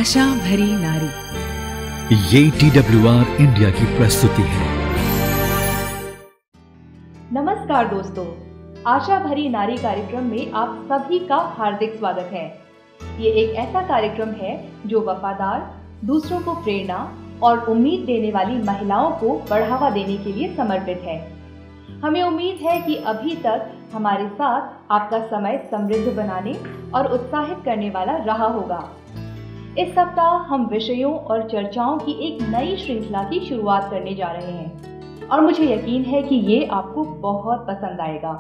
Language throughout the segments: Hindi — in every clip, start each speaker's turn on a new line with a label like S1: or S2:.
S1: आशा भरी नारी।
S2: ये TWR इंडिया की प्रस्तुति है।
S3: नमस्कार दोस्तों, आशा भरी नारी कार्यक्रम में आप सभी का हार्दिक स्वागत है। ये एक ऐसा कार्यक्रम है जो वफादार, दूसरों को प्रेरणा और उम्मीद देने वाली महिलाओं को बढ़ावा देने के लिए समर्पित है। हमें उम्मीद है कि अभी तक हमारे साथ आपका समय समृद्ध बनाने और उत्साहित करने वाला रहा होगा। इस सप्ताह हम विषयों और चर्चाओं की एक नई श्रृंखला की शुरुआत करने जा रहे हैं और मुझे यकीन है कि ये आपको बहुत पसंद आएगा।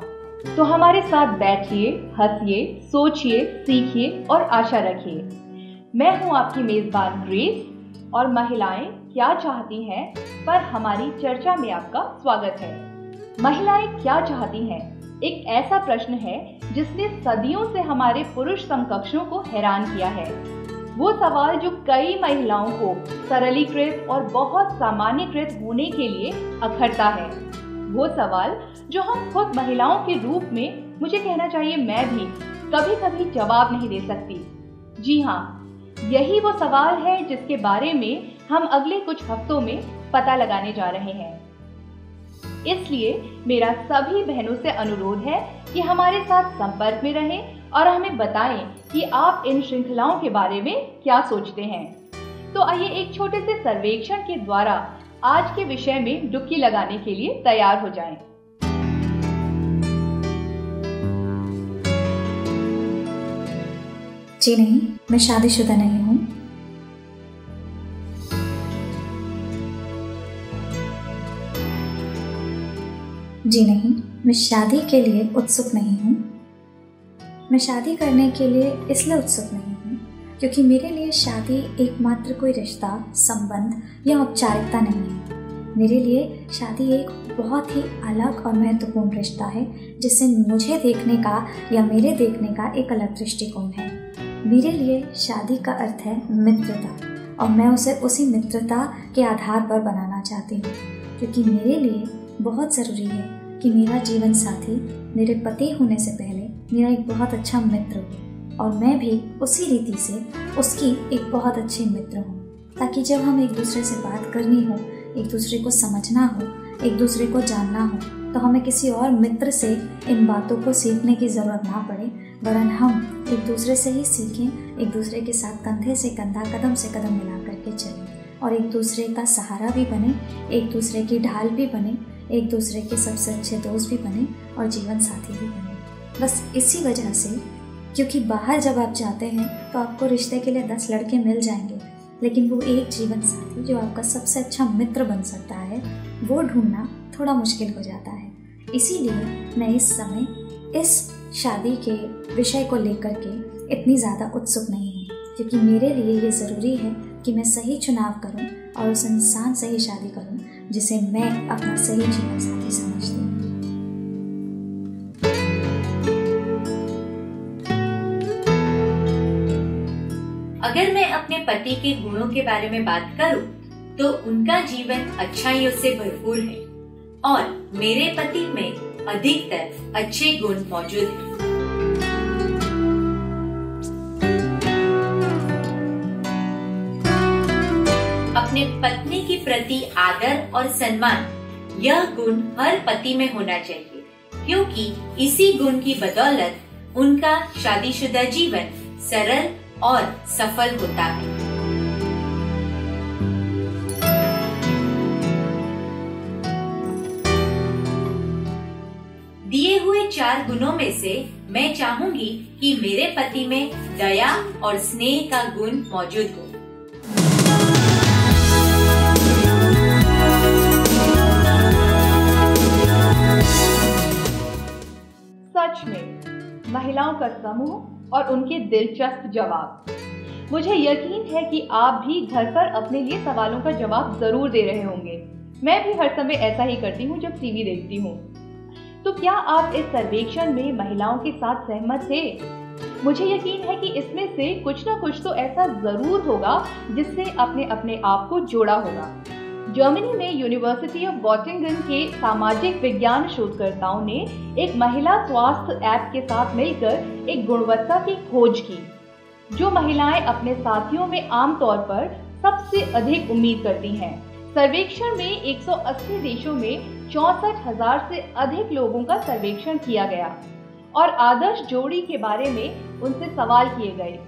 S3: तो हमारे साथ बैठिए, हंसिए, सोचिए, सीखिए और आशा रखिए। मैं हूं आपकी मेजबान ग्रेस और महिलाएं क्या चाहती हैं पर हमारी चर्चा में आपका स्वागत है। महिलाएं क्या चाहती हैं? एक ऐसा प्रश्न है जिसने सदियों से हमारे पुरुष समकक्षों को हैरान किया है। वो सवाल जो कई महिलाओं को सरलीकृत और बहुत सामान्यकृत होने के लिए अखरता है। वो सवाल जो हम खुद महिलाओं के रूप में, मुझे कहना चाहिए मैं भी, कभी कभी जवाब नहीं दे सकती। जी हाँ, यही वो सवाल है जिसके बारे में हम अगले कुछ हफ्तों में पता लगाने जा रहे हैं। इसलिए मेरा सभी बहनों से अनुरोध है कि हमारे साथ संपर्क में रहें और हमें बताएं कि आप इन श्रृंखलाओं के बारे में क्या सोचते हैं। तो आइए एक छोटे से सर्वेक्षण के द्वारा आज के विषय में डुबकी लगाने के लिए तैयार हो जाएं।
S4: जी नहीं, मैं शादीशुदा नहीं हूँ। जी नहीं, मैं शादी के लिए उत्सुक नहीं हूँ। मैं शादी करने के लिए इसलिए उत्सुक नहीं हूँ क्योंकि मेरे लिए शादी एकमात्र कोई रिश्ता, संबंध या औपचारिकता नहीं है। मेरे लिए शादी एक बहुत ही अलग और महत्वपूर्ण रिश्ता है जिससे मुझे देखने का या मेरे देखने का एक अलग दृष्टिकोण है। मेरे लिए शादी का अर्थ है मित्रता और मैं उसे उसी मित्रता के आधार पर बनाना चाहती हूँ क्योंकि मेरे लिए बहुत ज़रूरी है कि मेरा जीवन साथी मेरे पति होने से पहले मेरा एक बहुत अच्छा मित्र हो और मैं भी उसी रीति से उसकी एक बहुत अच्छे मित्र हूँ, ताकि जब हम एक दूसरे से बात करनी हो, एक दूसरे को समझना हो, एक दूसरे को जानना हो, तो हमें किसी और मित्र से इन बातों को सीखने की ज़रूरत ना पड़े, वरन हम एक दूसरे से ही सीखें, एक दूसरे के साथ कंधे से कंधा, कदम से कदम मिला करके चलें और एक दूसरे का सहारा भी बने, एक दूसरे की ढाल भी बने, एक दूसरे के सबसे अच्छे दोस्त भी बने और जीवन साथी भी बने। बस इसी वजह से, क्योंकि बाहर जब आप जाते हैं तो आपको रिश्ते के लिए 10 लड़के मिल जाएंगे, लेकिन वो एक जीवन साथी जो आपका सबसे अच्छा मित्र बन सकता है, वो ढूंढना थोड़ा मुश्किल हो जाता है। इसीलिए मैं इस समय इस शादी के विषय को लेकर के इतनी ज़्यादा उत्सुक नहीं हूँ, क्योंकि मेरे लिए ये ज़रूरी है कि मैं सही चुनाव करूँ और उस इंसान से ही शादी करूँ जिसे मैं अपना सही जीवन साथी समझती हूँ।
S5: अगर मैं अपने पति के गुणों के बारे में बात करूं, तो उनका जीवन अच्छाइयों से भरपूर है और मेरे पति में अधिकतर अच्छे गुण मौजूद हैं। अपने पत्नी के प्रति आदर और सम्मान, यह गुण हर पति में होना चाहिए, क्योंकि इसी गुण की बदौलत उनका शादीशुदा जीवन सरल और सफल होता है। दिए हुए 4 गुणों में से मैं चाहूंगी कि मेरे पति में दया और स्नेह का गुण मौजूद हो।
S3: सच में महिलाओं का समूह और उनके दिलचस्प जवाब। मुझे यकीन है कि आप भी घर पर अपने लिए सवालों का जवाब जरूर दे रहे होंगे। मैं भी हर समय ऐसा ही करती हूँ जब टीवी देखती हूँ। तो क्या आप इस सर्वेक्षण में महिलाओं के साथ सहमत थे? मुझे यकीन है कि इसमें से कुछ ना कुछ तो ऐसा जरूर होगा जिससे आपने अपने आप को जोड़ा होगा। जर्मनी में यूनिवर्सिटी ऑफ गॉटिंगन के सामाजिक विज्ञान शोधकर्ताओं ने एक महिला स्वास्थ्य ऐप के साथ मिलकर एक गुणवत्ता की खोज की। जो महिलाएं अपने साथियों में आमतौर पर सबसे अधिक उम्मीद करती हैं। सर्वेक्षण में 180 देशों में 64,000 से अधिक लोगों का सर्वेक्षण किया गया और आदर्श जोड़ी के बारे में उनसे सवाल किए गए।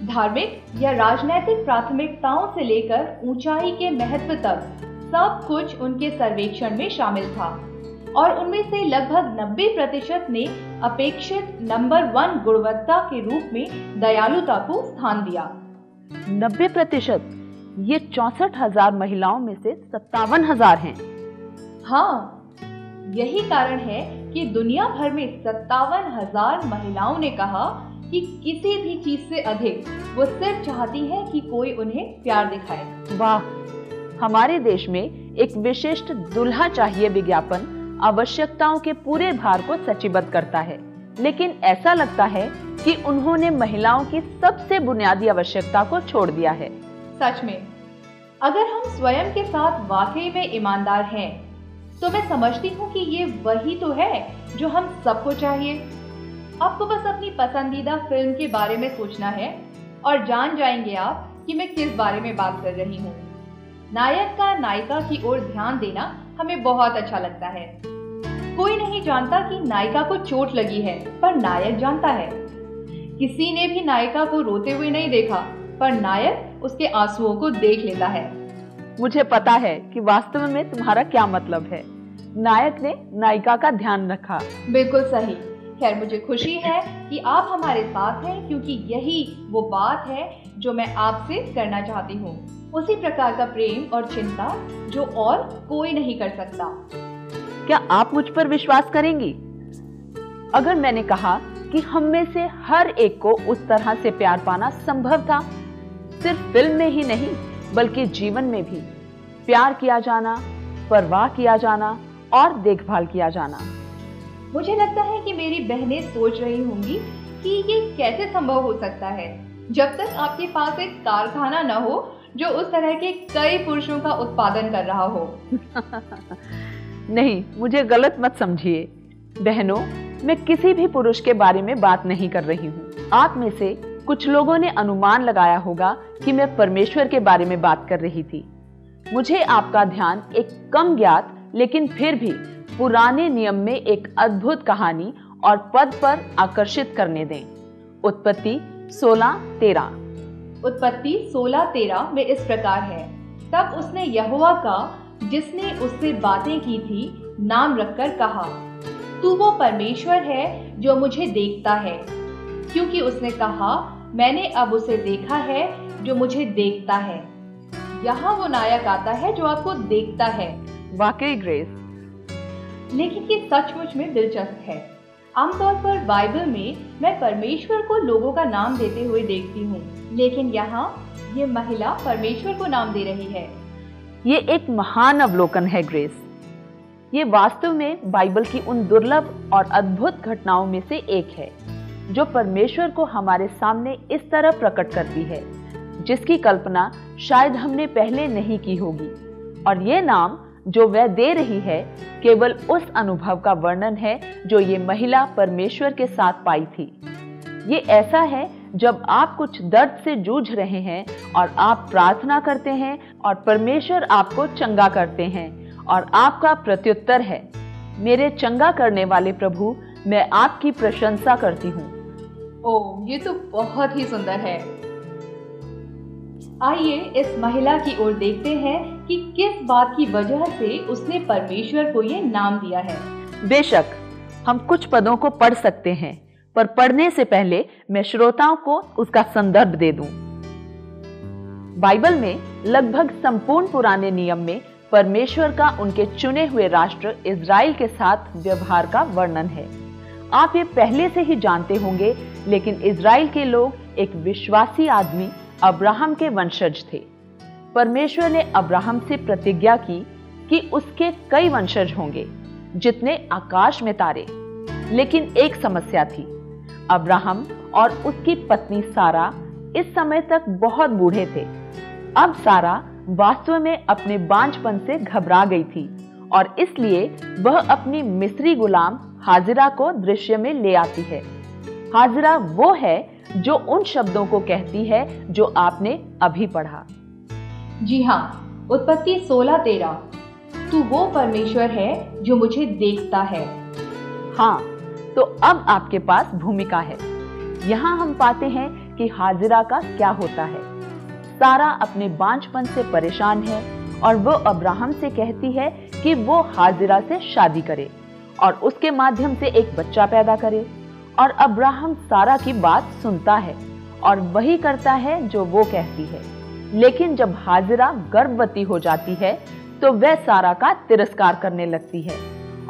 S3: धार्मिक या राजनीतिक प्राथमिकताओं से लेकर ऊंचाई के महत्व तक सब कुछ उनके सर्वेक्षण में शामिल था और उनमें से लगभग 90% ने अपेक्षित नंबर 1 गुणवत्ता के रूप में दयालुता को स्थान दिया।
S1: 90%? ये 64,000 महिलाओं में से 57,000 हैं।
S3: हाँ, यही कारण है कि दुनिया भर में 57,000 महिलाओं ने कहा कि किसी भी चीज से अधिक वो सिर्फ चाहती है कि कोई उन्हें प्यार दिखाए।
S1: वाह! हमारे देश में एक विशिष्ट दुल्हा चाहिए विज्ञापन आवश्यकताओं के पूरे भार को सूचीबद्ध करता है, लेकिन ऐसा लगता है कि उन्होंने महिलाओं की सबसे बुनियादी आवश्यकता को छोड़ दिया है।
S3: सच में, अगर हम स्वयं के साथ वाकई में ईमानदार हैं, तो मैं समझती हूँ कि ये वही तो है जो हम सबको चाहिए। आपको बस अपनी पसंदीदा फिल्म के बारे में सोचना है और जान जाएंगे आप कि मैं किस बारे में बात कर रही हूँ। नायक का नायिका की ओर ध्यान देना हमें बहुत अच्छा लगता है। कोई नहीं जानता कि नायिका को चोट लगी है, पर नायक जानता है। किसी ने भी नायिका को रोते हुए नहीं देखा, पर नायक उसके आंसुओं को देख लेता है।
S1: मुझे पता है कि वास्तव में तुम्हारा क्या मतलब है। नायक ने नायिका का ध्यान रखा।
S3: बिल्कुल सही। खैर, मुझे खुशी है कि आप हमारे साथ हैं, क्योंकि यही वो बात है जो मैं आपसे करना चाहती हूँ। उसी प्रकार का प्रेम और चिंता जो और कोई नहीं कर सकता।
S1: क्या आप मुझ पर विश्वास करेंगी अगर मैंने कहा कि हम में से हर एक को उस तरह से प्यार पाना संभव था? सिर्फ फिल्म में ही नहीं, बल्कि जीवन में भी प्यार किया जाना, परवाह किया जाना और देखभाल किया जाना।
S3: मुझे लगता है कि मेरी बहनें सोच रही होंगी कि ये कैसे संभव हो सकता है, जब तक आपके पास एक कारखाना न हो जो उस तरह के कई पुरुषों का उत्पादन कर रहा हो।
S1: नहीं, मुझे गलत मत समझिए बहनों, मैं किसी भी पुरुष के बारे में बात नहीं कर रही हूँ। आप में से कुछ लोगों ने अनुमान लगाया होगा कि मैं परमेश्वर के बारे में बात कर रही थी। मुझे आपका ध्यान एक कम ज्ञात लेकिन फिर भी पुराने नियम में एक अद्भुत कहानी और पद पर आकर्षित करने दें। उत्पत्ति 16:13।
S3: उत्पत्ति 16:13 में इस प्रकार है, तब उसने यहोवा का, जिसने उससे बातें की थी, नाम रखकर कहा, तू वो परमेश्वर है जो मुझे देखता है, क्योंकि उसने कहा, मैंने अब उसे देखा है जो मुझे देखता है। यहाँ वो नायक आता है जो आपको देखता है।
S1: वाकई ग्रेस,
S3: लेकिन ये सचमुच में दिलचस्प है। आमतौर पर बाइबल में मैं परमेश्वर को लोगों का नाम देते हुए देखती हूँ, लेकिन यहाँ ये महिला परमेश्वर को नाम दे रही है।
S1: ये एक महान अवलोकन है ग्रेस। ये वास्तव में बाइबल की उन दुर्लभ और अद्भुत घटनाओं में से एक है जो परमेश्वर को हमारे सामने इस तरह प्रकट करती है जिसकी कल्पना शायद हमने पहले नहीं की होगी। और ये नाम जो वह दे रही है केवल उस अनुभव का वर्णन है जो ये महिला परमेश्वर के साथ पाई थी। ये ऐसा है जब आप कुछ दर्द से जूझ रहे हैं और आप प्रार्थना करते हैं और परमेश्वर आपको चंगा करते हैं और आपका प्रत्युत्तर है, मेरे चंगा करने वाले प्रभु, मैं आपकी प्रशंसा करती हूँ।
S3: ओह, ये तो बहुत ही सुंदर है। आइए इस महिला की ओर देखते हैं कि किस बात की वजह से उसने परमेश्वर को ये नाम दिया है।
S1: बेशक हम कुछ पदों को पढ़ सकते हैं, पर पढ़ने से पहले मैं श्रोताओं को उसका संदर्भ दे दूं। बाइबल में लगभग संपूर्ण पुराने नियम में परमेश्वर का उनके चुने हुए राष्ट्र इज़राइल के साथ व्यवहार का वर्णन है। आप ये पहले से ही जानते होंगे, लेकिन इज़राइल के लोग एक विश्वासी आदमी अब्राहम के वंशज थे। परमेश्वर ने अब्राहम से प्रतिज्ञा की कि उसके कई वंशज होंगे जितने आकाश में तारे। लेकिन एक समस्या थी, अब्राहम और उसकी पत्नी सारा इस समय तक बहुत बूढ़े थे। अब सारा वास्तव में अपने बांझपन से घबरा गई थी और इसलिए वह अपनी मिस्री गुलाम हाजिरा को दृश्य में ले आती है। हाजिरा वो है जो उन शब्दों को कहती है जो आपने अभी पढ़ा।
S3: जी हाँ, उत्पत्ति 16:13, तू वो परमेश्वर है जो मुझे देखता है।
S1: हाँ, तो अब आपके पास भूमिका है। यहाँ हम पाते हैं कि हाजिरा का क्या होता है। सारा अपने बांझपन से परेशान है और वो अब्राहम से कहती है कि वो हाजिरा से शादी करे और उसके माध्यम से एक बच्चा पैदा करे। और अब्राहम सारा की बात सुनता है और वही करता है जो वो कहती है। लेकिन जब हाजिरा गर्भवती हो जाती है तो वह सारा का तिरस्कार करने लगती है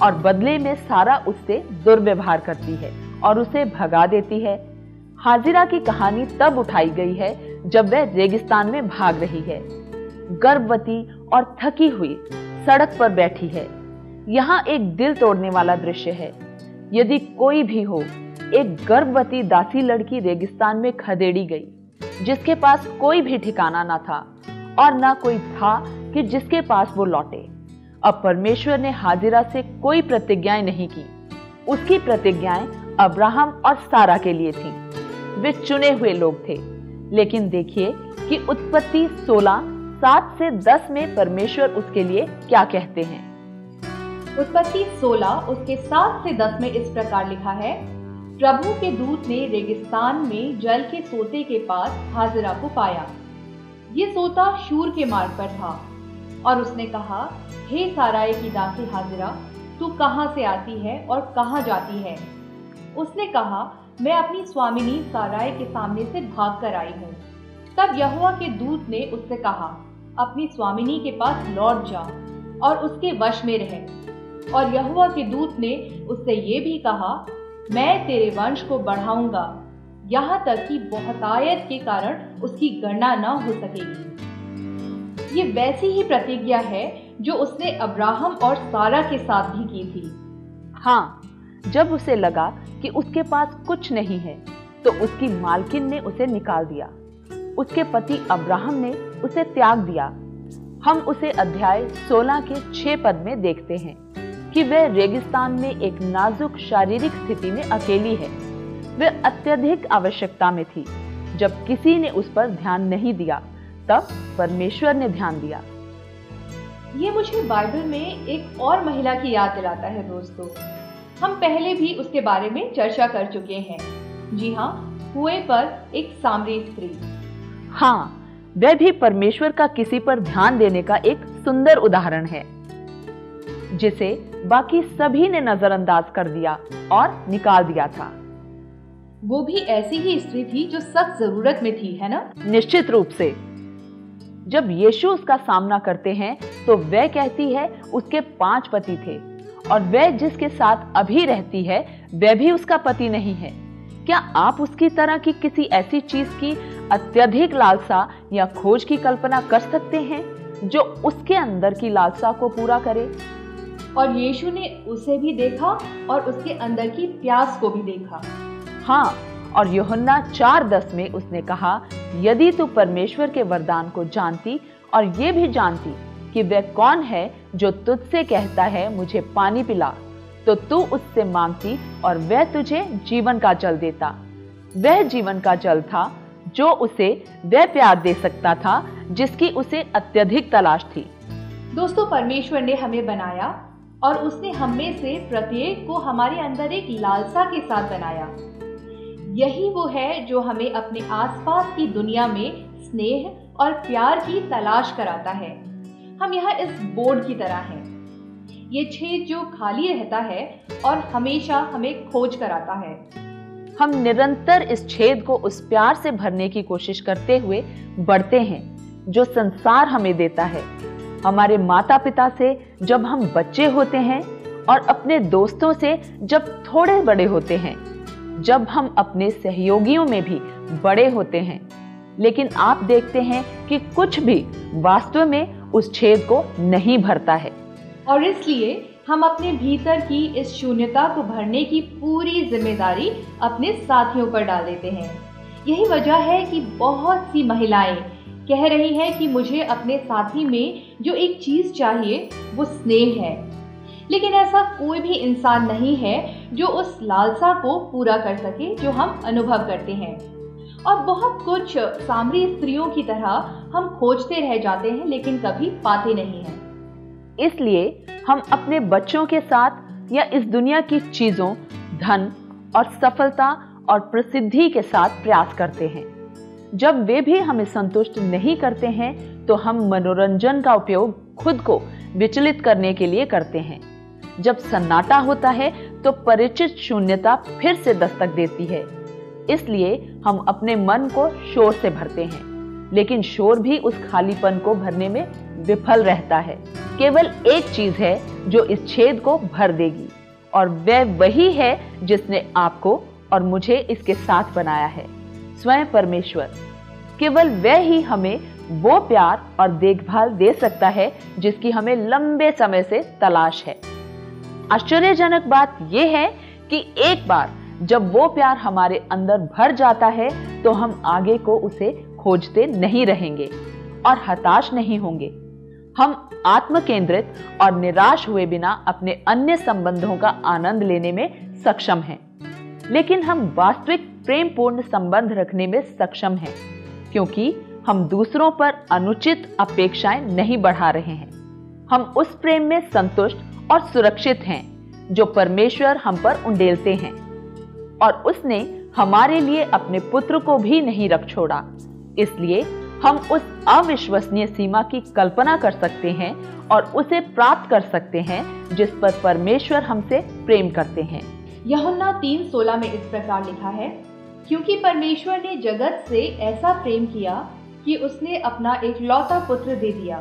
S1: और बदले में सारा उससे दुर्व्यवहार करती है और उसे भगा देती है। हाजिरा की कहानी तब उठाई गई है जब वह रेगिस्तान में भाग रही है, गर्भवती और थकी हुई सड़क पर बैठी है। यहाँ एक दिल तोड़ने वाला दृश्य है। यदि कोई भी हो, एक गर्भवती दासी लड़की रेगिस्तान में खदेड़ी गई, जिसके पास कोई भी ठिकाना ना था और ना कोई था कि जिसके पास वो लौटे। अब परमेश्वर ने हाजिरा से कोई प्रतिज्ञाएं नहीं की। उसकी प्रतिज्ञाएं अब्राहम और सारा के लिए थीं। वे चुने हुए लोग थे। लेकिन देखिए कि उत्पत्ति 16:7 से 10 में परमेश्वर उसके लिए क्या कहते हैं।
S3: उत्पत्ति 16 उसके 7 से 10 में इस प्रकार लिखा है, प्रभु के दूत ने रेगिस्तान में जल के सोते के पास हाजिरा को पाया। ये सोता शूर के मार्ग पर था और उसने कहा, हे साराई की दासी हाजिरा, तू कहाँ से आती है और कहाँ जाती है? उसने कहा, मैं अपनी स्वामिनी साराई के सामने से भाग कर आई हूँ। तब यहोवा के दूत ने उससे कहा, अपनी स्वामिनी के पास लौट जा और उसके वश में रह। और यहोवा के दूत ने उससे ये भी कहा, मैं तेरे वंश को बढ़ाऊंगा, यहाँ तक कि बहुतायत के कारण उसकी गणना न हो सकेगी। ये वैसी ही प्रतिज्ञा है जो उसने अब्राहम और सारा के साथ भी की थी।
S1: हाँ, जब उसे लगा कि उसके पास कुछ नहीं है तो उसकी मालकिन ने उसे निकाल दिया। उसके पति अब्राहम ने उसे त्याग दिया। हम उसे अध्याय 16 के 6 पद में देखते हैं कि वह रेगिस्तान में एक नाजुक शारीरिक स्थिति में अकेली है। वह अत्यधिक आवश्यकता में थी। जब किसी ने उस पर ध्यान नहीं दिया, तब परमेश्वर ने ध्यान दिया।
S3: ये मुझे बाइबल में एक और महिला की याद दिलाता है दोस्तों। हम पहले भी उसके बारे में चर्चा कर चुके हैं। जी हाँ, कुएं पर एक सामरी स्त्री।
S1: हाँ, वह भी परमेश्वर का किसी पर ध्यान देने का एक सुंदर उदाहरण है, जिसे बाकी सभी ने नजरअंदाज कर दिया और निकाल दिया था।
S3: वो भी ऐसी ही स्त्री थी जो सख्त जरूरत में थी, है ना?
S1: निश्चित रूप से। जब यीशु उसका सामना करते हैं तो वह कहती है उसके 5 पति थे और वह जिसके साथ अभी रहती है वह भी उसका पति नहीं है। क्या आप उसकी तरह की किसी ऐसी चीज की अत्यधिक लालसा या खोज की कल्पना कर सकते हैं जो उसके अंदर की लालसा को पूरा करे?
S3: और यीशु ने उसे भी देखा और उसके अंदर की प्यास को भी देखा।
S1: हाँ, और यूहन्ना 4:10 में उसने कहा, यदि तू परमेश्वर के वरदान को जानती और ये भी जानती कि वह कौन है जो तुझसे कहता है मुझे पानी पिला, तो तू उससे मांगती और वह तुझे जीवन का जल देता। वह जीवन का जल था जो उसे वह प्यार दे सकता था जिसकी उसे अत्यधिक तलाश थी।
S3: दोस्तों, परमेश्वर ने हमें बनाया और उसने हम में से प्रत्येक को हमारे अंदर एक लालसा के साथ बनाया। यही वो है जो हमें अपने आसपास की दुनिया में स्नेह और प्यार की तलाश कराता है। हम यहाँ इस बोर्ड की तरह हैं। ये छेद जो खाली रहता है और हमेशा हमें खोज कराता है।
S1: हम निरंतर इस छेद को उस प्यार से भरने की कोशिश करते हुए बढ़ते हैं जो संसार हमें देता है। हमारे माता पिता से जब हम बच्चे होते हैं और अपने दोस्तों से जब थोड़े बड़े होते हैं, जब हम अपने सहयोगियों में भी बड़े होते हैं। लेकिन आप देखते हैं कि कुछ भी वास्तव में उस छेद को नहीं भरता है।
S3: और इसलिए हम अपने भीतर की इस शून्यता को भरने की पूरी जिम्मेदारी अपने साथियों पर डाल देते हैं। यही वजह है कि बहुत सी महिलाएं कह रही हैं कि मुझे अपने साथी में जो एक चीज चाहिए वो स्नेह है। लेकिन ऐसा कोई भी इंसान नहीं है जो उस लालसा को पूरा कर सके जो हम अनुभव करते हैं। और बहुत कुछ सामरी स्त्रियों की तरह हम खोजते रह जाते हैं लेकिन कभी पाते नहीं हैं।
S1: इसलिए हम अपने बच्चों के साथ या इस दुनिया की चीजों, धन और सफलता और प्रसिद्धि के साथ प्रयास करते हैं। जब वे भी हमें संतुष्ट नहीं करते हैं तो हम मनोरंजन का उपयोग खुद को विचलित करने के लिए करते हैं। जब सन्नाटा होता है तो परिचित शून्यता फिर से दस्तक देती है। इसलिए हम अपने मन को शोर से भरते हैं, लेकिन शोर भी उस खालीपन को भरने में विफल रहता है। केवल एक चीज है जो इस छेद को भर देगी, और वह वही है जिसने आपको और मुझे इसके साथ बनाया है, स्वयं परमेश्वर। केवल वह ही हमें वो प्यार और देखभाल दे सकता है जिसकी हमें लंबे समय से तलाश है। आश्चर्यजनक बात यह है कि एक बार जब वो प्यार हमारे अंदर भर जाता है तो हम आगे को उसे खोजते नहीं रहेंगे और हताश नहीं होंगे। हम आत्म केंद्रित और निराश हुए बिना अपने अन्य संबंधों का आनंद लेने में सक्षम हैं। लेकिन हम वास्तविक प्रेम पूर्ण संबंध रखने में सक्षम हैं, क्योंकि हम दूसरों पर अनुचित अपेक्षाएं नहीं बढ़ा रहे हैं। हम उस प्रेम में संतुष्ट और सुरक्षित हैं जो परमेश्वर हम पर उंडेलते हैं, और उसने हमारे लिए अपने पुत्र को भी नहीं रख छोड़ा। इसलिए हम उस अविश्वसनीय सीमा की कल्पना कर सकते हैं और उसे प्राप्त कर सकते हैं जिस पर परमेश्वर हमसे प्रेम करते हैं।
S3: यूहन्ना 3:16 में इस प्रकार लिखा है, क्योंकि परमेश्वर ने जगत से ऐसा प्रेम किया कि उसने अपना एकलौता पुत्र दे दिया,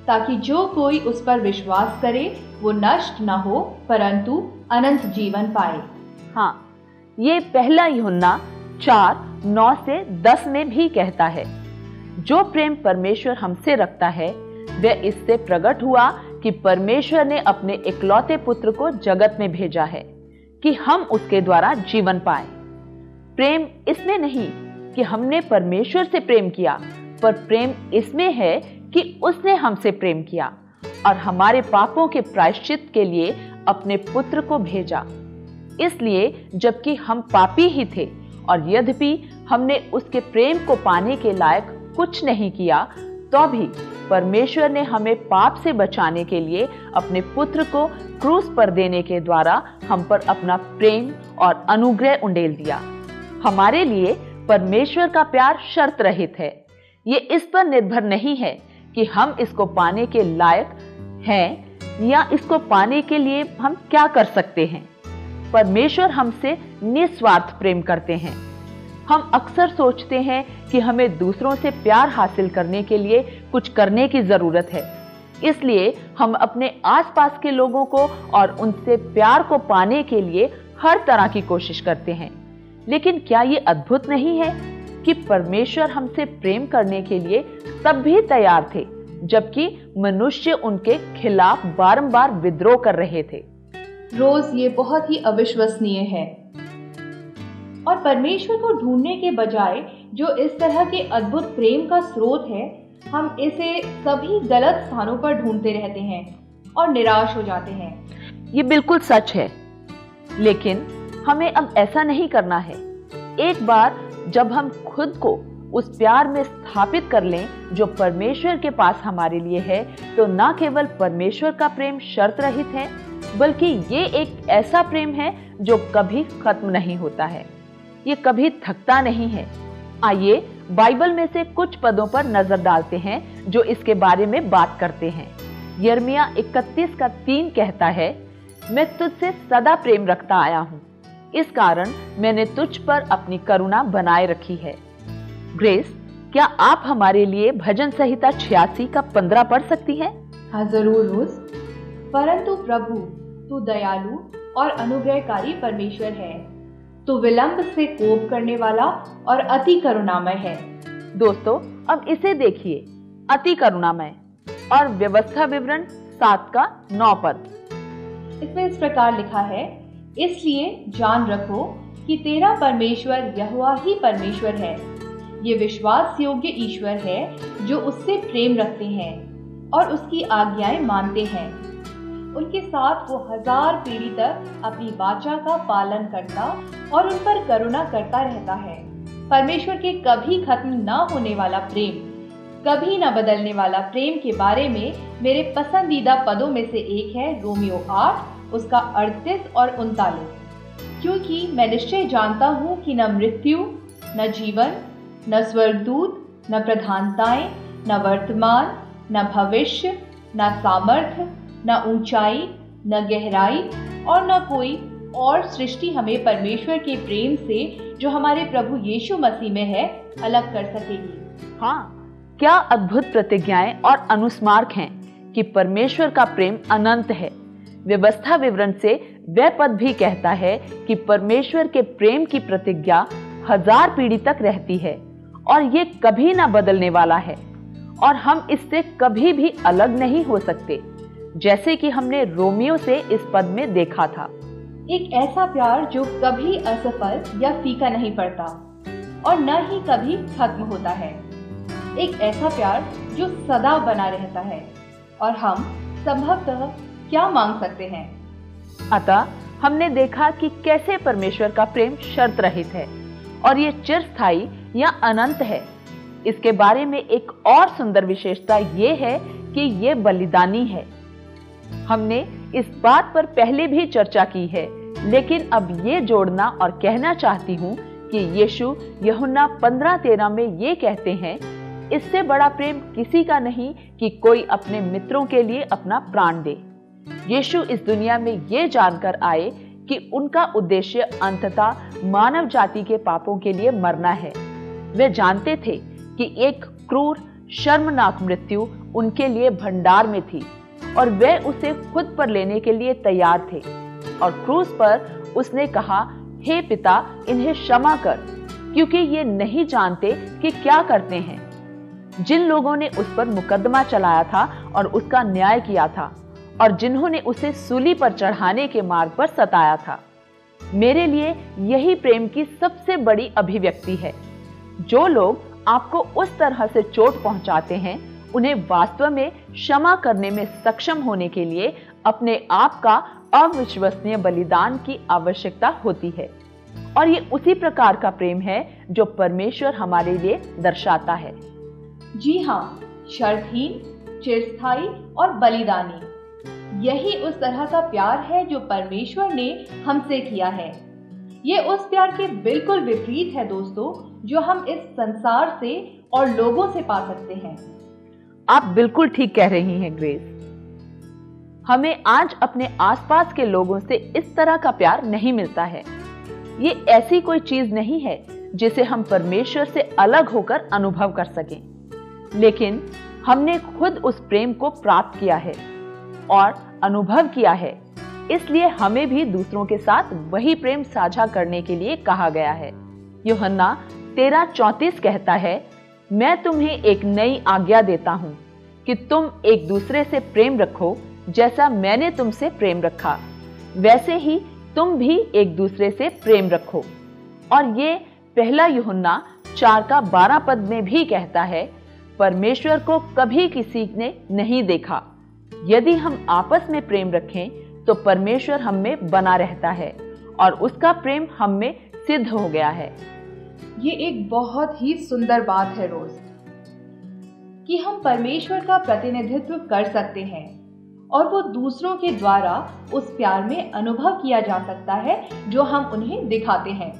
S3: ताकि जो कोई उस पर विश्वास करे वो नष्ट न हो परंतु अनंत जीवन पाए।
S1: हाँ, ये पहला यूहन्ना 4:9 से 10 में भी कहता है, जो प्रेम परमेश्वर हमसे रखता है वह इससे प्रकट हुआ कि परमेश्वर ने अपने इकलौते पुत्र को जगत में भेजा है कि हम उसके द्वारा जीवन पाए। प्रेम इसमें नहीं कि हमने परमेश्वर से प्रेम किया, पर प्रेम इसमें है कि उसने हमसे प्रेम किया और हमारे पापों के प्रायश्चित के लिए अपने पुत्र को भेजा। इसलिए जबकि हम पापी ही थे और यद्यपि हमने उसके प्रेम को पाने के लायक कुछ नहीं किया, तो भी परमेश्वर ने हमें पाप से बचाने के लिए अपने पुत्र को क्रूस पर देने के द्वारा हम पर अपना प्रेम और अनुग्रह उंडेल दिया। हमारे लिए परमेश्वर का प्यार शर्त रहित है। ये इस पर निर्भर नहीं है कि हम इसको पाने के लायक हैं या इसको पाने के लिए हम क्या कर सकते हैं। परमेश्वर हमसे निस्वार्थ प्रेम करते हैं। हम अक्सर सोचते हैं कि हमें दूसरों से प्यार हासिल करने के लिए कुछ करने की जरूरत है, इसलिए हम अपने आसपास के लोगों को और उनसे प्यार को पाने के लिए हर तरह की कोशिश करते हैं। लेकिन क्या ये अद्भुत नहीं है कि परमेश्वर हमसे प्रेम करने के लिए तब भी तैयार थे जबकि मनुष्य उनके खिलाफ बारंबार विद्रोह कर रहे थे।
S3: रोज ये बहुत ही अविश्वसनीय है, और परमेश्वर को ढूंढने के बजाय जो इस तरह के अद्भुत प्रेम का स्रोत है, हम इसे सभी गलत स्थानों पर ढूंढते रहते हैं और निराश हो जाते हैं।
S1: ये बिल्कुल सच है, लेकिन हमें अब ऐसा नहीं करना है। एक बार जब हम खुद को उस प्यार में स्थापित कर लें जो परमेश्वर के पास हमारे लिए है, तो न केवल परमेश्वर का प्रेम शर्त रहित है, बल्कि ये एक ऐसा प्रेम है जो कभी खत्म नहीं होता है। ये कभी थकता नहीं है। आइए बाइबल में से कुछ पदों पर नजर डालते हैं जो इसके बारे में बात करते हैं। यिर्मयाह 31:3 कहता है, मैं तुझसे सदा प्रेम रखता आया हूँ, इस कारण मैंने तुझ पर अपनी करुणा बनाए रखी है। ग्रेस, क्या आप हमारे लिए भजन संहिता 86 का 15 पढ़ सकती हैं?
S3: हाँ जरूर रोज। परंतु प्रभु तू दयालु और अनुग्रहकारी परमेश्वर है, तू विलंब से कोप करने वाला और अति करुणामय है।
S1: दोस्तों, अब इसे देखिए, अति करुणामय और व्यवस्था विवरण 7:9 पद।
S3: इसमें इस प्रकार लिखा है, इसलिए जान रखो कि तेरा परमेश्वर यहोवा ही परमेश्वर है। ये विश्वास योग्य ईश्वर है जो उससे प्रेम रखते हैं और उसकी आज्ञाएं मानते हैं। उनके साथ वो 1000 पीढ़ी तक अपनी वाचा का पालन करता और उन पर करुणा करता रहता है। परमेश्वर के कभी खत्म न होने वाला प्रेम, कभी न बदलने वाला प्रेम के बारे में मेरे पसंदीदा पदों में से एक है रोमियो 8 उसका 38 और 39। क्योंकि मैं निश्चय जानता हूँ कि न मृत्यु, न जीवन, न स्वर्गदूत, न प्रधानताएं, न वर्तमान, न भविष्य, न सामर्थ्य, न ऊंचाई, न गहराई और न कोई और सृष्टि हमें परमेश्वर के प्रेम से जो हमारे प्रभु यीशु मसीह में है अलग कर सकेगी।
S1: हाँ, क्या अद्भुत प्रतिज्ञाएं और अनुस्मारक हैं कि परमेश्वर का प्रेम अनंत है। व्यवस्था विवरण से वह पद भी कहता है कि परमेश्वर के प्रेम की प्रतिज्ञा 1000 पीढ़ी तक रहती है और ये कभी ना बदलने वाला है और हम इससे कभी भी अलग नहीं हो सकते, जैसे कि हमने रोमियो से इस पद में देखा था।
S3: एक ऐसा प्यार जो कभी असफल या फीका नहीं पड़ता और न ही कभी खत्म होता है। एक ऐसा प्यार जो सदा बना रहता है और हम संभवतः क्या मांग सकते हैं।
S1: अतः हमने देखा कि कैसे परमेश्वर का प्रेम शर्त रहित है और ये चिरस्थायी या अनंत है। इसके बारे में एक और सुंदर विशेषता ये है कि ये बलिदानी है। हमने इस बात पर पहले भी चर्चा की है, लेकिन अब ये जोड़ना और कहना चाहती हूँ कि यीशु यूहन्ना 15:13 में ये कहते हैं, इससे बड़ा प्रेम किसी का नहीं कि कोई अपने मित्रों के लिए अपना प्राण दे। यीशु इस दुनिया में ये जानकर आए कि उनका उद्देश्य अंततः मानव जाति के पापों के लिए मरना है। वे जानते थे कि एक क्रूर शर्मनाक मृत्यु उनके लिए भंडार में थी और वे उसे खुद पर लेने के लिए तैयार थे। और क्रूस पर उसने कहा, हे पिता, इन्हें क्षमा कर, क्योंकि ये नहीं जानते कि क्या करते हैं। जिन लोगों ने उस पर मुकदमा चलाया था और उसका न्याय किया था और जिन्होंने उसे सूली पर चढ़ाने के मार्ग पर सताया था। मेरे लिए यही प्रेम की सबसे बड़ी अभिव्यक्ति है। जो लोग आपको उस तरह से चोट पहुंचाते हैं, उन्हें वास्तव में क्षमा करने में सक्षम होने के लिए अपने आप का अविश्वसनीय बलिदान की आवश्यकता होती है। और ये उसी प्रकार का प्रेम है जो परमेश्वर हमारे लिए दर्शाता है।
S3: जी हाँ, शर्तहीन, चिरस्थायी और बलिदानी, यही उस तरह का प्यार है जो परमेश्वर ने हमसे किया है। ये उस प्यार के बिल्कुल विपरीत है दोस्तों, जो हम इस संसार से और लोगों से पा सकते हैं।
S1: आप बिल्कुल ठीक कह रही हैं ग्रेस। हमें आज अपने आसपास के लोगों से इस तरह का प्यार नहीं मिलता है। ये ऐसी कोई चीज नहीं है जिसे हम परमेश्वर से अलग होकर अनुभव कर सकें, लेकिन हमने खुद उस प्रेम को प्राप्त किया है और अनुभव किया है। इसलिए हमें भी दूसरों के साथ वही प्रेम साझा करने के लिए कहा गया है। यूहन्ना 13:34 कहता है, मैं तुम्हें एक नई आज्ञा देता हूं कि तुम एक दूसरे से प्रेम रखो, जैसा मैंने तुमसे प्रेम रखा, वैसे ही तुम भी एक दूसरे से प्रेम रखो। और ये पहला यूहन्ना 4:12 पद में भी कहता है, परमेश्वर को कभी किसी ने नहीं देखा। यदि हम आपस में प्रेम रखें तो परमेश्वर हम में बना रहता है और उसका प्रेम हम में सिद्ध हो गया है।
S3: ये एक बहुत ही सुंदर बात है रोज, कि हम परमेश्वर का प्रतिनिधित्व कर सकते हैं और वो दूसरों के द्वारा उस प्यार में अनुभव किया जा सकता है जो हम उन्हें दिखाते हैं।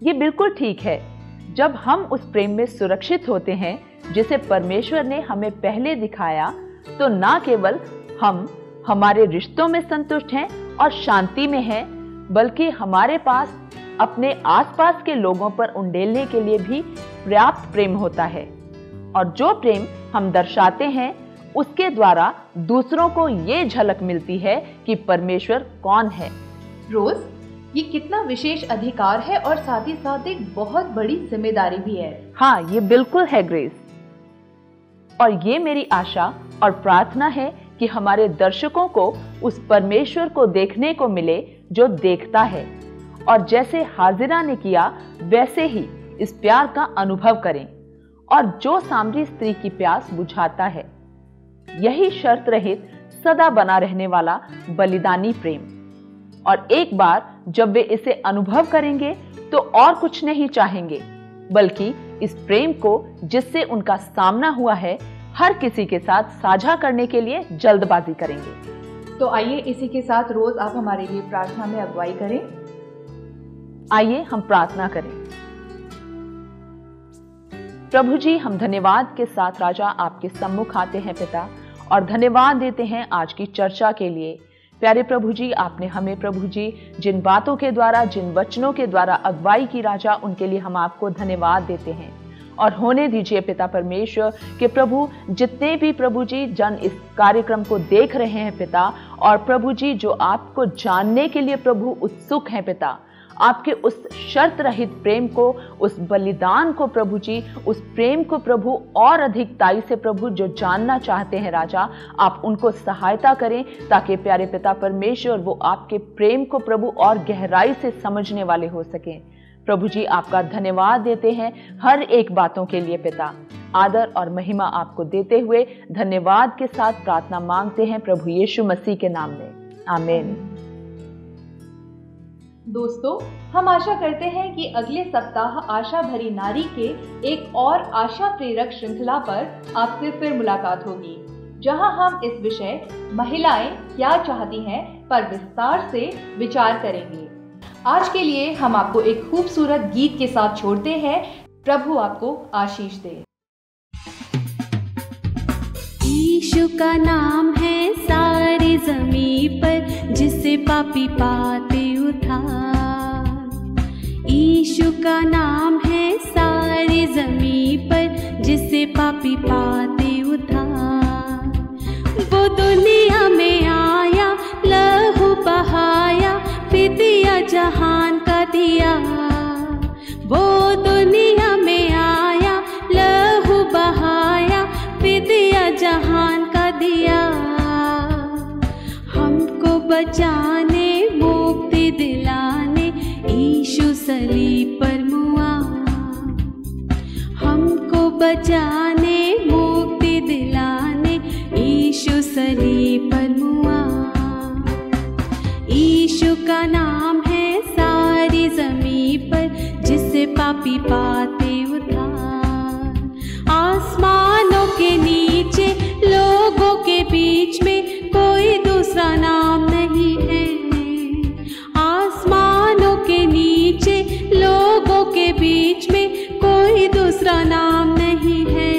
S1: ये बिल्कुल ठीक है। जब हम उस प्रेम में सुरक्षित होते हैं जिसे परमेश्वर ने हमें पहले दिखाया, तो ना केवल हम हमारे रिश्तों में संतुष्ट हैं और शांति में हैं, बल्कि हमारे पास अपने आसपास के लोगों पर उंडेलने के लिए भी पर्याप्त प्रेम होता है। और जो प्रेम हम दर्शाते हैं, उसके द्वारा दूसरों को ये झलक मिलती है कि परमेश्वर कौन है।
S3: रोज, ये कितना विशेष अधिकार है और साथ ही साथ एक बहुत बड़ी जिम्मेदारी भी है।
S1: हाँ, ये बिल्कुल है ग्रेस। और ये मेरी आशा और प्रार्थना है कि हमारे दर्शकों को उस परमेश्वर को देखने को मिले जो देखता है, और जैसे हाजिरा ने किया वैसे ही इस प्यार का अनुभव करें, और जो सामरी स्त्री की प्यास बुझाता है। यही शर्त रहित सदा बना रहने वाला बलिदानी प्रेम। और एक बार जब वे इसे अनुभव करेंगे तो और कुछ नहीं चाहेंगे, बल्कि इस प्रेम को जिससे उनका सामना हुआ है हर किसी के साथ साझा करने के लिए जल्दबाजी करेंगे।
S3: तो आइए इसी के साथ रोज आप हमारे लिए प्रार्थना में अगुवाई करें।
S1: आइए हम प्रार्थना करें। प्रभु जी, हम धन्यवाद के साथ राजा आपके सम्मुख आते हैं पिता, और धन्यवाद देते हैं आज की चर्चा के लिए। प्यारे प्रभु जी, आपने हमें प्रभु जी जिन बातों के द्वारा, जिन वचनों के द्वारा अगुवाई की राजा, उनके लिए हम आपको धन्यवाद देते हैं। और होने दीजिए पिता परमेश्वर कि प्रभु जितने भी प्रभु जी जन इस कार्यक्रम को देख रहे हैं पिता, और प्रभु जी जो आपको जानने के लिए प्रभु उत्सुक हैं पिता, आपके उस शर्त रहित प्रेम को, उस बलिदान को प्रभु जी, उस प्रेम को प्रभु और अधिकताई से प्रभु जो जानना चाहते हैं राजा, आप उनको सहायता करें ताकि प्यारे पिता परमेश्वर वो आपके प्रेम को प्रभु और गहराई से समझने वाले हो सकें। प्रभु जी, आपका धन्यवाद देते हैं हर एक बातों के लिए पिता। आदर और महिमा आपको देते हुए धन्यवाद के साथ प्रार्थना मांगते हैं प्रभु यीशु मसीह के नाम में, आमीन।
S3: दोस्तों, हम आशा करते हैं कि अगले सप्ताह आशा भरी नारी के एक और आशा प्रेरक श्रृंखला पर आपसे फिर मुलाकात होगी, जहां हम इस विषय महिलाएं क्या चाहती हैं पर विस्तार से विचार करेंगे। आज के लिए हम आपको एक खूबसूरत गीत के साथ छोड़ते हैं। प्रभु आपको आशीष दे।
S6: यीशु का नाम है सारी ज़मीं पर, जिसे पापी पाते उद्धार। यीशु का नाम है सारी ज़मीं पर, जिसे पापी पाते उद्धार। वो दुनिया में आया, लहू बहाया, फिदिया जहान का दिया। वो दुनिया में आया, लहू बहाया, फिदिया जहान का दिया। हमको बचाने, मुक्ति दिलाने, यीशु सलीब पर मुआ। हमको बचाने, मुक्ति दिलाने, यीशु सलीब पर मुआ। यीशु का नाम है सारी ज़मीं पर, जिससे पापी पाते उद्धार। आसमानों के नीचे, लोगों के बीच में कोई दूसरा नाम नहीं है। आसमानों के नीचे, लोगों के बीच में कोई दूसरा नाम नहीं है।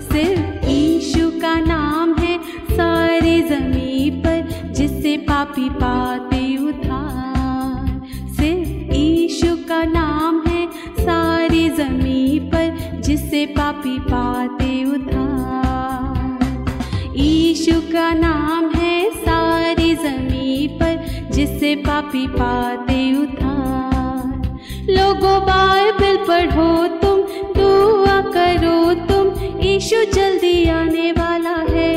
S6: सिर्फ यीशु का नाम है सारी ज़मीं पर, जिससे पापी पाते उद्धार। सिर्फ यीशु का नाम है सारी ज़मीं पर, जिससे पापी पाते उद्धार। यीशु का नाम है सारी ज़मीं पर, जिससे पापी पाते उद्धार। लोगों बाइबल पढ़ो तुम, दुआ करो तुम, यीशु जल्दी आने वाला है।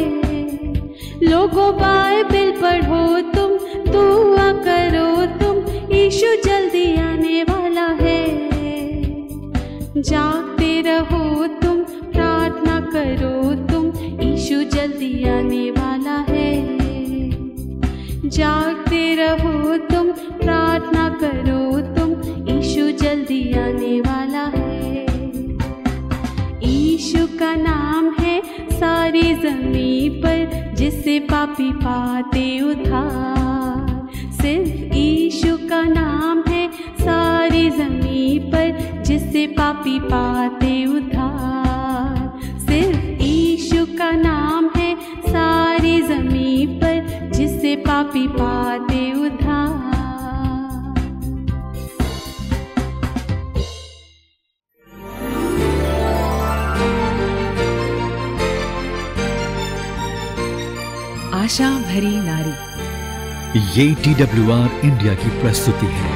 S6: लोगों बाइबल पढ़ो तुम, दुआ करो तुम, यीशु जल्दी आने वाला है। जागते रहो तुम, प्रार्थना करो तुम, यीशु जल्दी आने वाला है। जागते रहो तुम, प्रार्थना करो तुम, यीशु जल्दी आने वाला है। यीशु का नाम है सारी ज़मीं पर, जिससे पापी पाते उद्धार। सिर्फ यीशु का नाम है सारी ज़मीं पर, जिससे पापी पाते उद्धार। सिर्फ यीशु का नाम है सारी ज़मीं पर, जिससे पापी पाते उद्धार।
S7: आशा भरी नारी,
S2: ये TWR इंडिया की प्रस्तुति है।